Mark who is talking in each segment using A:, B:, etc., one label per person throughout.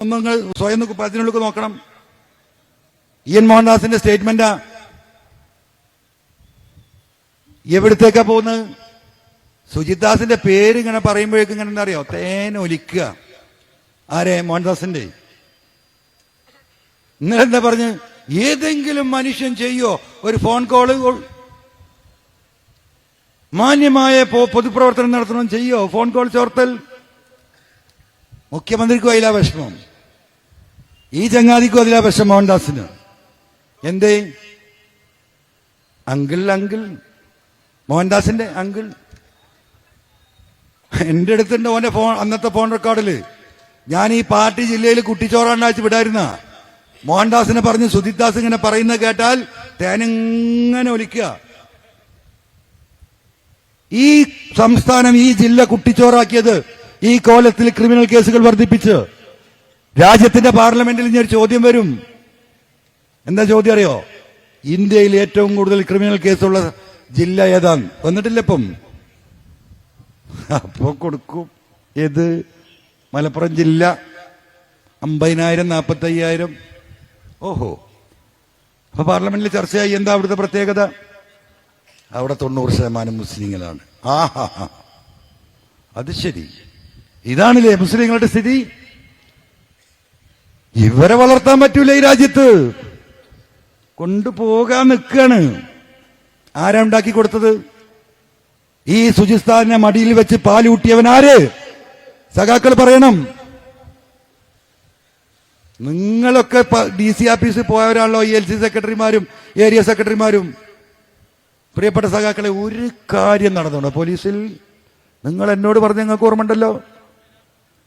A: നിങ്ങൾ സ്വയം പതിനുള്ളിൽ നോക്കണം. ഇ.എൻ. മോഹൻദാസിന്റെ സ്റ്റേറ്റ്മെന്റാ. എവിടത്തേക്കാ പോകുന്നത്? സുജിത് ദാസിന്റെ പേര് ഇങ്ങനെ പറയുമ്പോഴേക്കും ഇങ്ങനെ എന്താ അറിയോ, തേനൊലിക്കുക. ആരെ? മോഹൻദാസിന്റെ. ഇന്നലെ എന്താ പറഞ്ഞ്, ഏതെങ്കിലും മനുഷ്യൻ ചെയ്യോ ഒരു ഫോൺ കോള്? മാന്യമായ പൊതുപ്രവർത്തനം നടത്തണം, ചെയ്യോ ഫോൺ കോൾ ചോർത്തൽ? മുഖ്യമന്ത്രിക്കും അതിലാ വിഷമം, ഈ ചങ്ങാതിക്കും അതിലാ വിഷമം മോഹൻദാസിന്. എന്തേ? അങ്കിൾ മോഹൻദാസിന്റെ അങ്കിൾ എന്റെ അടുത്തുണ്ട്. ഓന്റെ ഫോൺ, അന്നത്തെ ഫോൺ റെക്കോർഡില് ഞാൻ ഈ പാർട്ടി ജില്ലയിൽ കുട്ടിച്ചോറാണ്ടാച്ച് വിടായിരുന്ന മോഹൻദാസിനെ പറഞ്ഞ് സുജിത് ദാസ് ഇങ്ങനെ പറയുന്നത് കേട്ടാൽ തേനിങ്ങനെ ഒലിക്കുക. ഈ സംസ്ഥാനം, ഈ ജില്ല കുട്ടിച്ചോറാക്കിയത് ഈ കോലത്തിൽ ക്രിമിനൽ കേസുകൾ വർദ്ധിപ്പിച്ച് രാജ്യത്തിന്റെ പാർലമെന്റിൽ ഇനി ഒരു ചോദ്യം വരും. എന്താ ചോദ്യം അറിയോ? ഇന്ത്യയിൽ ഏറ്റവും കൂടുതൽ ക്രിമിനൽ കേസുള്ള ജില്ല ഏതാന്ന് വന്നിട്ടില്ല ഇപ്പം. അപ്പോ കൊടുക്കും. ഏത്? മലപ്പുറം ജില്ല 50,000 45,000. ഓഹോ. അപ്പൊ പാർലമെന്റിൽ ചർച്ചയായി. എന്താ അവിടുത്തെ പ്രത്യേകത? അവിടെ 90% മുസ്ലിങ്ങളാണ്. ആഹാ, അത് ശരി. ഇതാണില്ലേ മുസ്ലിങ്ങളുടെ സ്ഥിതി? ഇവരെ വളർത്താൻ പറ്റൂല ഈ രാജ്യത്ത്. കൊണ്ടുപോകാൻ നിൽക്കാണ്. ആരാ ഉണ്ടാക്കി കൊടുത്തത്? ഈ സുജിസ്ഥാനെ മടിയിൽ വെച്ച് പാലൂട്ടിയവനാര്? സഖാക്കൾ പറയണം. നിങ്ങളൊക്കെ DC ഓഫീസിൽ പോയവരാണല്ലോ ഈ LC സെക്രട്ടറിമാരും ഏരിയ സെക്രട്ടറിമാരും. പ്രിയപ്പെട്ട സഖാക്കളെ, ഒരു കാര്യം നടന്നുണ്ടോ പോലീസിൽ? നിങ്ങൾ എന്നോട് പറഞ്ഞ നിങ്ങൾക്ക് ഓർമ്മയുണ്ടല്ലോ.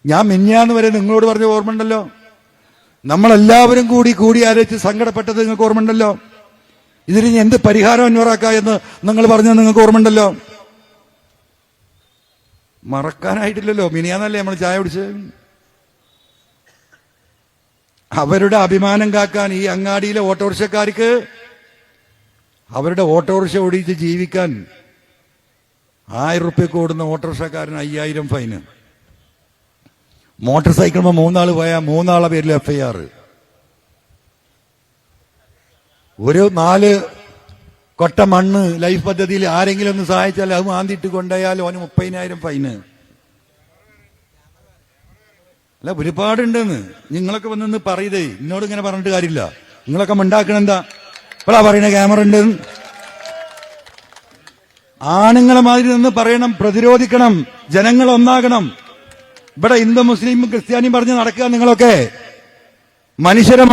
A: ഞാൻ മിഞ്ഞാന്ന് വരെ നിങ്ങളോട് പറഞ്ഞ ഓർമ്മയുണ്ടല്ലോ. നമ്മളെല്ലാവരും കൂടി ആലോചിച്ച് സങ്കടപ്പെട്ടത് നിങ്ങൾക്ക് ഓർമ്മയുണ്ടല്ലോ. ഇതിന് എന്ത് പരിഹാരം അന്വറാക്കാം എന്ന് നിങ്ങൾ പറഞ്ഞത് നിങ്ങൾക്ക് ഓർമ്മയുണ്ടല്ലോ. മറക്കാനായിട്ടില്ലല്ലോ. മിനിയാന്നല്ലേ നമ്മൾ ചായ കുടിച്ചത്. അവരുടെ അഭിമാനം കാക്കാൻ ഈ അങ്ങാടിയിലെ ഓട്ടോറിക്ഷക്കാർക്ക് അവരുടെ ഓട്ടോറിക്ഷ ഓടിച്ച് ജീവിക്കാൻ 1000 റുപ്യക്ക് ഓടുന്ന ഓട്ടോറിക്ഷക്കാരന് 5000 ഫൈന്. മോട്ടോർ സൈക്കിളുമ്പോൾ 3 ആള് പോയാൽ 3 ആളെ പേരിൽ FIR. ഒരു 4 കൊട്ട മണ്ണ് ലൈഫ് പദ്ധതിയിൽ ആരെങ്കിലും ഒന്ന് സഹായിച്ചാൽ അത് മാന്തിയിട്ട് കൊണ്ടുപോയാൽ അവന് 30,000 ഫൈന്. അല്ല, ഒരുപാടുണ്ടെന്ന്. നിങ്ങളൊക്കെ വന്ന് പറയതേ, എന്നോട് ഇങ്ങനെ പറഞ്ഞിട്ട് കാര്യമില്ല. നിങ്ങളൊക്കെ ഉണ്ടാക്കണെന്താ ഇപ്പഴാ പറയണ? ക്യാമറ ഉണ്ട്. ആണുങ്ങളെ മാതിരി നിന്ന് പറയണം, പ്രതിരോധിക്കണം, ജനങ്ങൾ ഒന്നാകണം. ഇവിടെ ഹിന്ദു മുസ്ലിം ക്രിസ്ത്യാനിയും പറഞ്ഞ് നടക്കുക നിങ്ങളൊക്കെ. മനുഷ്യരെ